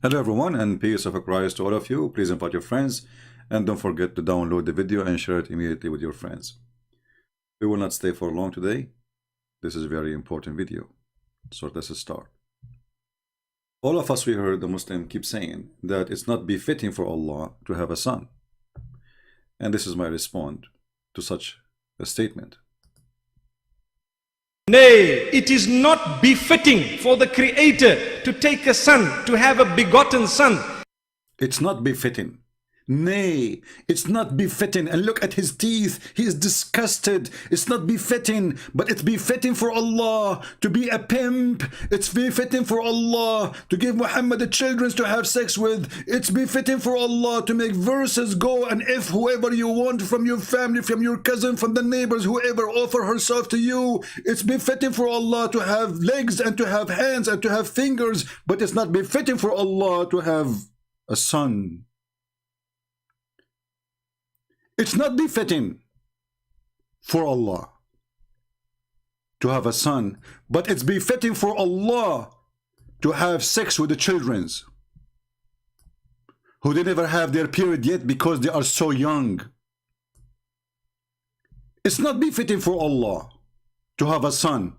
Hello everyone, and peace of Christ to all of you. Please invite your friends and don't forget to download the video and share it immediately with your friends. We will not stay for long today. This is a very important video. So let's start. All of us, we heard the Muslim keep saying that it's not befitting for Allah to have a son. And this is my response to such a statement. Nay, it is not befitting for the Creator to take a son, to have a begotten son. It's not befitting. Nay, it's not befitting. And look at his teeth. He is disgusted. It's not befitting, but it's befitting for Allah to be a pimp. It's befitting for Allah to give Muhammad the children to have sex with. It's befitting for Allah to make verses go, and if whoever you want from your family, from your cousin, from the neighbors, whoever offer herself to you, it's befitting for Allah to have legs and to have hands and to have fingers, but it's not befitting for Allah to have a son. It's not befitting for Allah to have a son, but it's befitting for Allah to have sex with the children who they never have their period yet because they are so young. It's not befitting for Allah to have a son.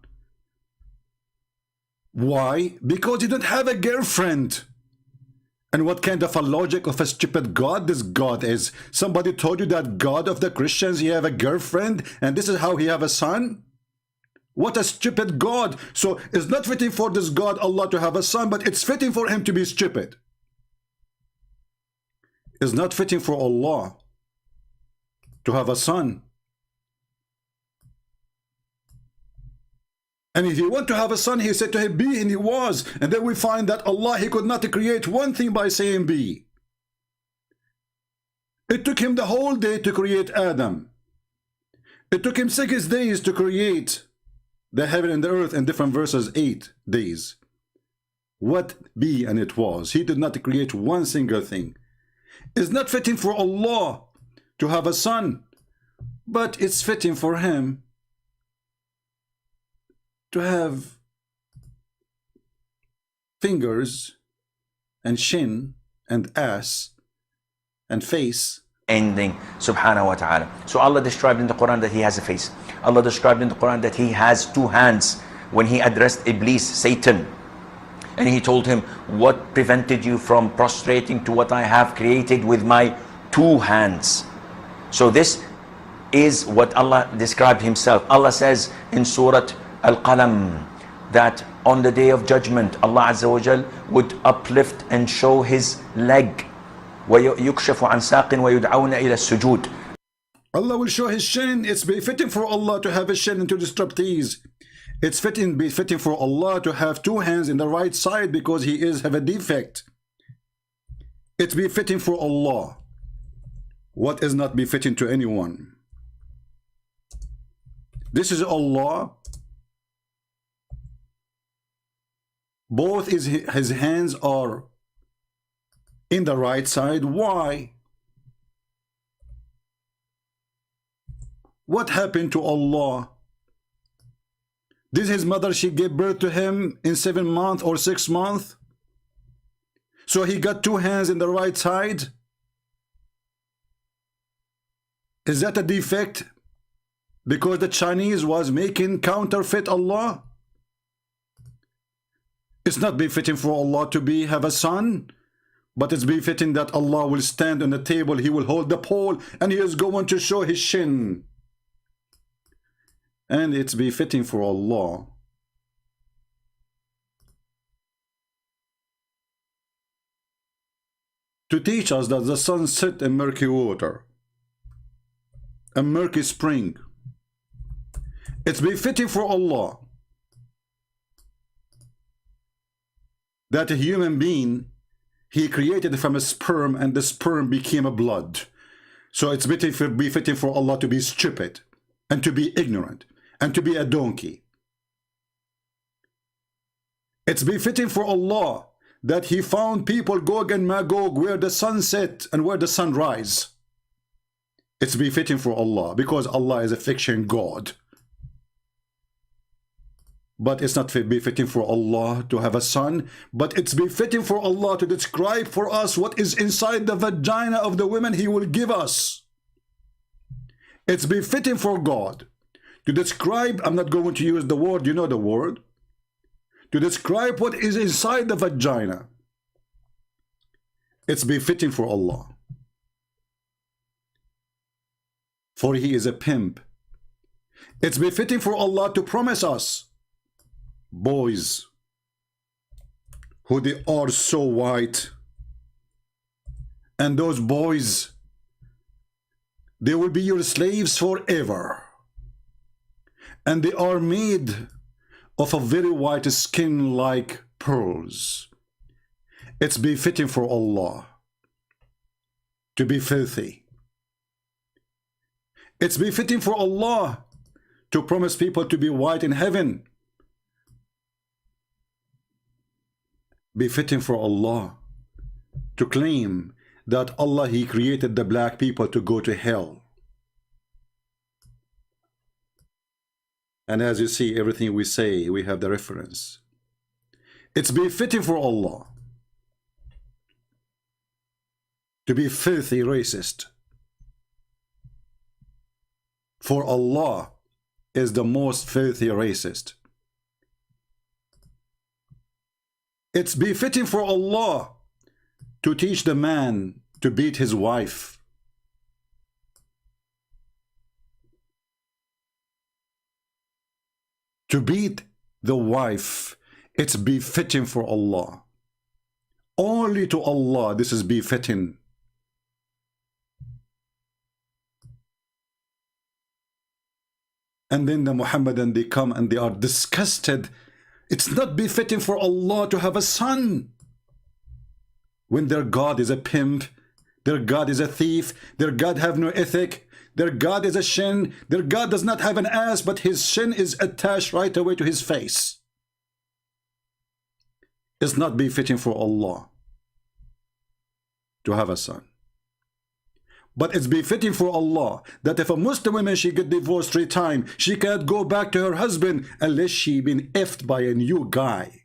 Why? Because you don't have a girlfriend. And what kind of a logic of a stupid God this God is? Somebody told you that God of the Christians, he have a girlfriend, and this is how he have a son? What a stupid God. So it's not fitting for this God, Allah, to have a son, but it's fitting for him to be stupid. It's not fitting for Allah to have a son. And if he want to have a son, he said to him, be, and he was. And then we find that Allah, he could not create one thing by saying be. It took him the whole day to create Adam. It took him 6 days to create the heaven and the earth in different verses, 8 days. What be and it was. He did not create one single thing. It's not fitting for Allah to have a son, but it's fitting for him to have fingers and chin and ass and face. Ending, subhanahu wa ta'ala. So Allah described in the Quran that he has a face. Allah described in the Quran that he has 2 hands when he addressed Iblis, Satan. And he told him, what prevented you from prostrating to what I have created with my 2 hands? So this is what Allah described himself. Allah says in Surah Al-Qalam that on the day of judgment, Allah Azza wa Jal would uplift and show his leg. وَيُكْشَفُ عَنْ سَاقٍ وَيُدْعَوْنَ إِلَى السُّجُودِ. Allah will show his shin. It's befitting for Allah to have a shin and to disrupt these. It's befitting for Allah to have 2 hands in the right side because he have a defect. It's befitting for Allah. What is not befitting to anyone? This is Allah. Both his hands are in the right side. Why? What happened to Allah? Did his mother, she gave birth to him in 7 months or 6 months? So he got 2 hands in the right side? Is that a defect? Because the Chinese was making counterfeit Allah? It's not befitting for Allah to have a son, but it's befitting that Allah will stand on the table, he will hold the pole, and he is going to show his shin. And it's befitting for Allah to teach us that the sun set in murky water, a murky spring. It's befitting for Allah that a human being, he created from a sperm, and the sperm became a blood. So it's befitting for Allah to be stupid and to be ignorant and to be a donkey. It's befitting for Allah that he found people Gog and Magog where the sun set and where the sun rise. It's befitting for Allah because Allah is a fiction God. But it's not befitting for Allah to have a son, but it's befitting for Allah to describe for us what is inside the vagina of the women He will give us. It's befitting for God to describe, I'm not going to use the word, you know the word, to describe what is inside the vagina. It's befitting for Allah. For He is a pimp. It's befitting for Allah to promise us boys who they are so white, and those boys, they will be your slaves forever, and they are made of a very white skin like pearls. It's befitting for Allah to be filthy. It's befitting for Allah to promise people to be white in heaven. Befitting for Allah to claim that Allah, He created the black people to go to hell. And as you see, everything we say, we have the reference. It's befitting for Allah to be filthy racist. For Allah is the most filthy racist. It's befitting for Allah to teach the man to beat his wife. To beat the wife, it's befitting for Allah. Only to Allah this is befitting. And then the Muhammadan, they come and they are disgusted. It's not befitting for Allah to have a son when their God is a pimp, their God is a thief, their God have no ethic, their God is a shin, their God does not have an ass, but his shin is attached right away to his face. It's not befitting for Allah to have a son. But it's befitting for Allah that if a Muslim woman, she get divorced 3 times, she can't go back to her husband unless she been effed by a new guy.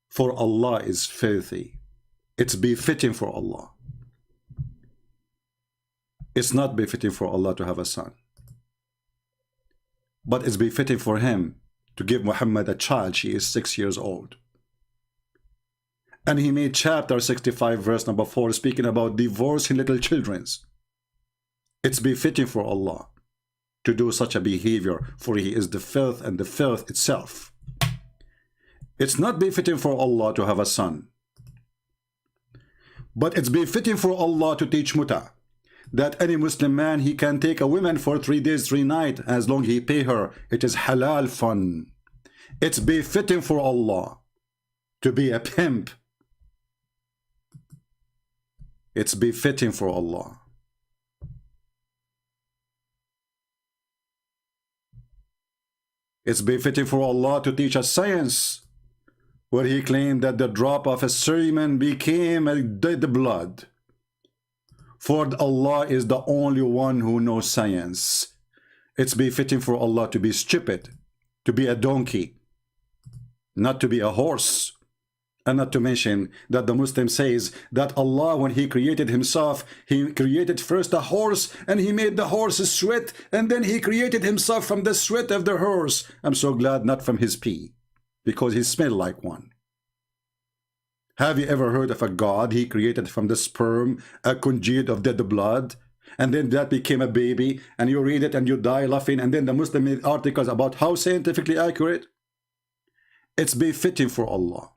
For Allah is filthy. It's befitting for Allah. It's not befitting for Allah to have a son. But it's befitting for Him to give Muhammad a child. She is 6 years old. And He made chapter 65 verse number 4 speaking about divorcing little children. It's befitting for Allah to do such a behavior, for He is the filth and the filth itself. It's not befitting for Allah to have a son. But it's befitting for Allah to teach muta, that any Muslim man, he can take a woman for 3 days, 3 nights, as long he pay her. It is halal fun. It's befitting for Allah to be a pimp. It's befitting for Allah. It's befitting for Allah to teach us science, where He claimed that the drop of a semen became a dead blood. For Allah is the only one who knows science. It's befitting for Allah to be stupid, to be a donkey, not to be a horse. And not to mention that the Muslim says that Allah, when He created Himself, He created first a horse, and He made the horse sweat, and then He created Himself from the sweat of the horse. I'm so glad not from his pee, because he smelled like one. Have you ever heard of a God He created from the sperm, a congealed of dead blood, and then that became a baby, and you read it and you die laughing, and then the Muslim made articles about how scientifically accurate? It's befitting for Allah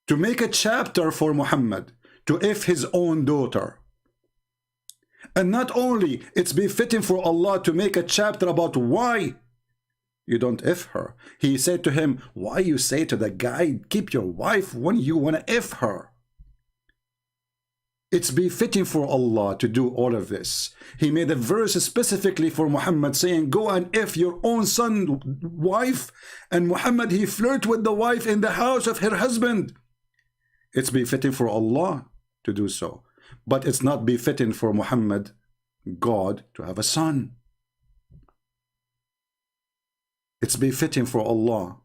to make a chapter for Muhammad to if his own daughter. And not only it's befitting for Allah to make a chapter about why you don't if her. He said to him, why you say to the guy, keep your wife when you want to if her? It's befitting for Allah to do all of this. He made a verse specifically for Muhammad saying, go and if your own son wife. And Muhammad, he flirt with the wife in the house of her husband. It's befitting for Allah to do so. But it's not befitting for Muhammad, God, to have a son. It's befitting for Allah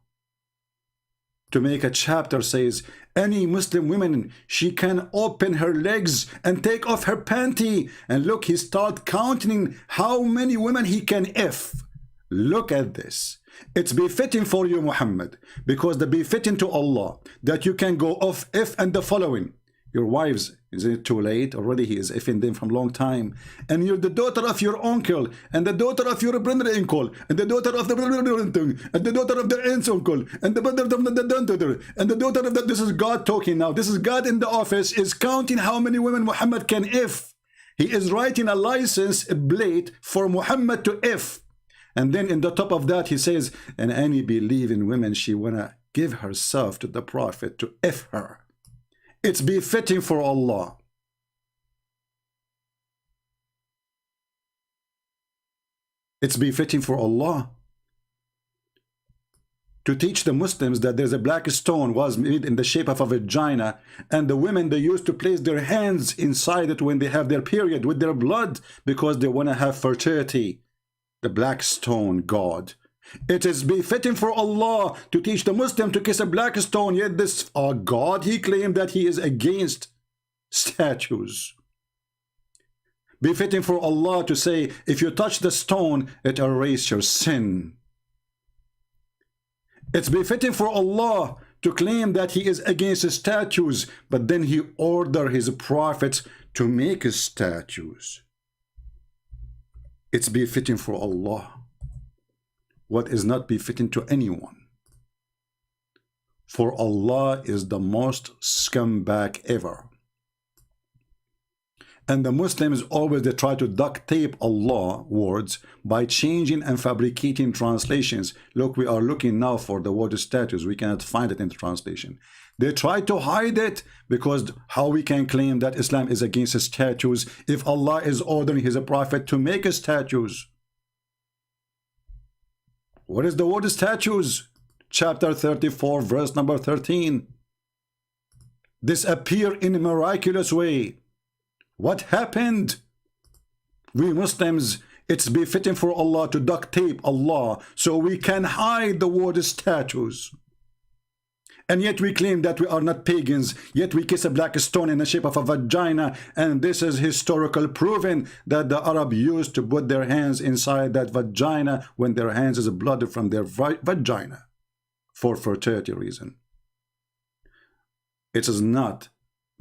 to make a chapter says any Muslim woman, she can open her legs and take off her panty, and look, he start counting how many women he can F. Look at this. It's befitting for you, Muhammad, because the befitting to Allah that you can go off if and the following. Your wives, is it too late? Already he is effing them from long time. And you're the daughter of your uncle, and the daughter of your brother-uncle, and the daughter of the and the daughter of the aunt's uncle, and the brother of the and the daughter of the. This is God talking now. This is God in the office is counting how many women Muhammad can if. He is writing a license plate for Muhammad to if. And then in the top of that he says, and any believing women, she wanna give herself to the Prophet to if her. It's befitting for Allah. It's befitting for Allah to teach the Muslims that there's a black stone was made in the shape of a vagina, and the women, they used to place their hands inside it when they have their period with their blood because they want to have fertility. The black stone God. It is befitting for Allah to teach the Muslim to kiss a black stone, yet this God, he claimed that he is against statues. Befitting for Allah to say, if you touch the stone, it erases your sin. It's befitting for Allah to claim that he is against statues, but then he ordered his prophets to make statues. It's befitting for Allah what is not befitting to anyone. For Allah is the most scumbag ever. And the Muslims always, they try to duct tape Allah words by changing and fabricating translations. Look, we are looking now for the word statues. We cannot find it in the translation. They try to hide it because how we can claim that Islam is against statues if Allah is ordering his prophet to make statues? What is the word statues? Chapter 34, verse number 13. This appear in a miraculous way. What happened? We Muslims, it's befitting for Allah to duct tape Allah so we can hide the word statues. And yet we claim that we are not pagans, yet we kiss a black stone in the shape of a vagina, and this is historical proven that the Arab used to put their hands inside that vagina when their hands is blood from their vagina for fertility reason. It is not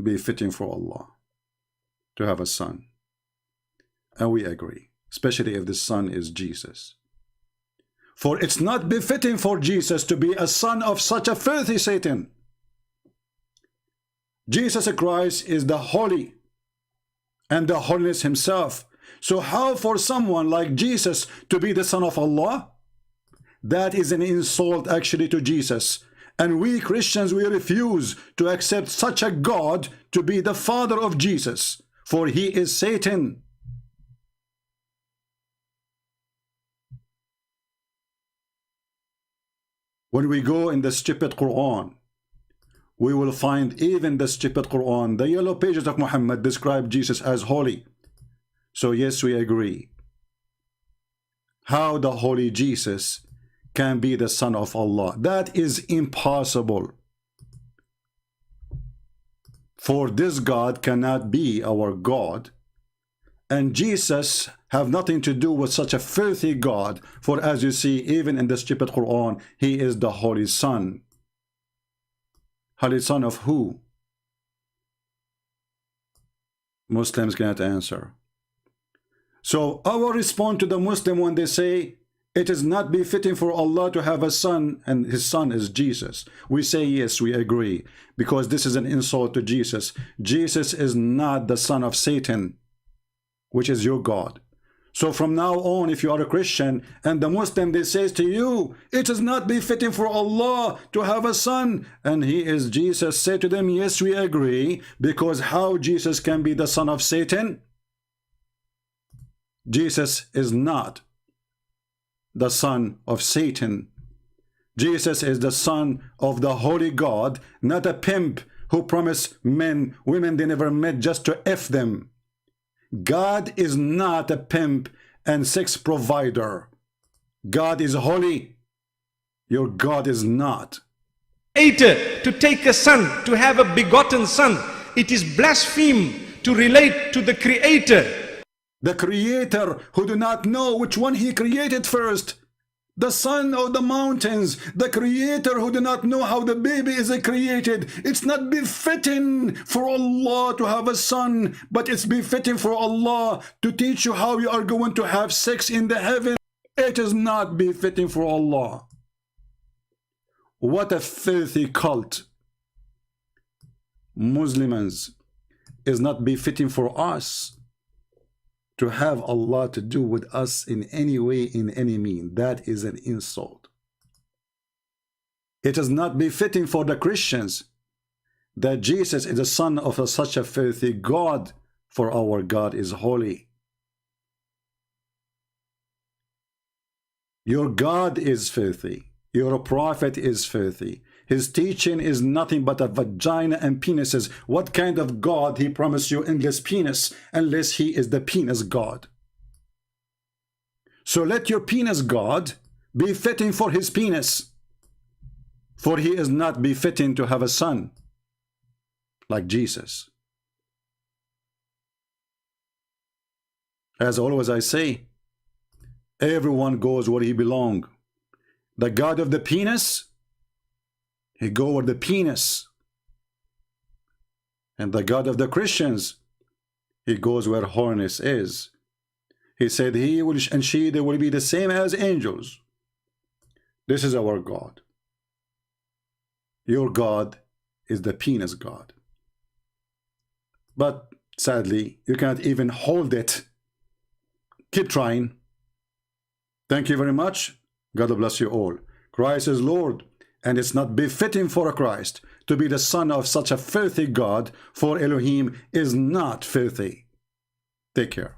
befitting for Allah to have a son. And we agree, especially if the son is Jesus. For it's not befitting for Jesus to be a son of such a filthy Satan. Jesus Christ is the holy and the holiness himself. So how for someone like Jesus to be the son of Allah? That is an insult actually to Jesus. And we Christians, we refuse to accept such a God to be the father of Jesus, for he is Satan. When we go in the stupid Quran, we will find even the stupid Quran, the yellow pages of Muhammad describe Jesus as holy. So yes, we agree. How the holy Jesus can be the son of Allah? That is impossible. For this God cannot be our God. And Jesus have nothing to do with such a filthy God. For as you see, even in the stupid Quran, he is the Holy Son. Holy Son of who? Muslims cannot answer. So our response to the Muslim when they say, it is not befitting for Allah to have a son, and his son is Jesus. We say, yes, we agree, because this is an insult to Jesus. Jesus is not the son of Satan, which is your God. So from now on, if you are a Christian and the Muslim, they says to you, it is not befitting for Allah to have a son, and he is Jesus. Say to them, yes, we agree, because how Jesus can be the son of Satan? Jesus is not the son of Satan. Jesus is the son of the holy God, not a pimp who promised men, women they never met just to F them. God is not a pimp and sex provider. God is holy. Your God is not. Creator to take a son, to have a begotten son. It is blaspheme to relate to the Creator. The Creator who do not know which one He created first. The sun or the mountains. The Creator who do not know how the baby is created. It's not befitting for Allah to have a son, but it's befitting for Allah to teach you how you are going to have sex in the heaven. It is not befitting for Allah. What a filthy cult. Muslims, is not befitting for us to have Allah to do with us in any way, in any mean. That is an insult. It is not befitting for the Christians that Jesus is the son of such a filthy God, for our God is holy. Your God is filthy. Your prophet is filthy. His teaching is nothing but a vagina and penises. What kind of God He promised you endless penis, unless He is the penis God? So let your penis God be fitting for His penis, for He is not befitting to have a son like Jesus. As always I say, everyone goes where he belongs. The God of the penis, He go where the penis. And the God of the Christians, He goes where horniness is. He said he will and she, they will be the same as angels. This is our God. Your God is the penis God. But sadly, you cannot even hold it. Keep trying. Thank you very much. God bless you all. Christ is Lord, and it's not befitting for a Christ to be the son of such a filthy God, for Elohim is not filthy. Take care.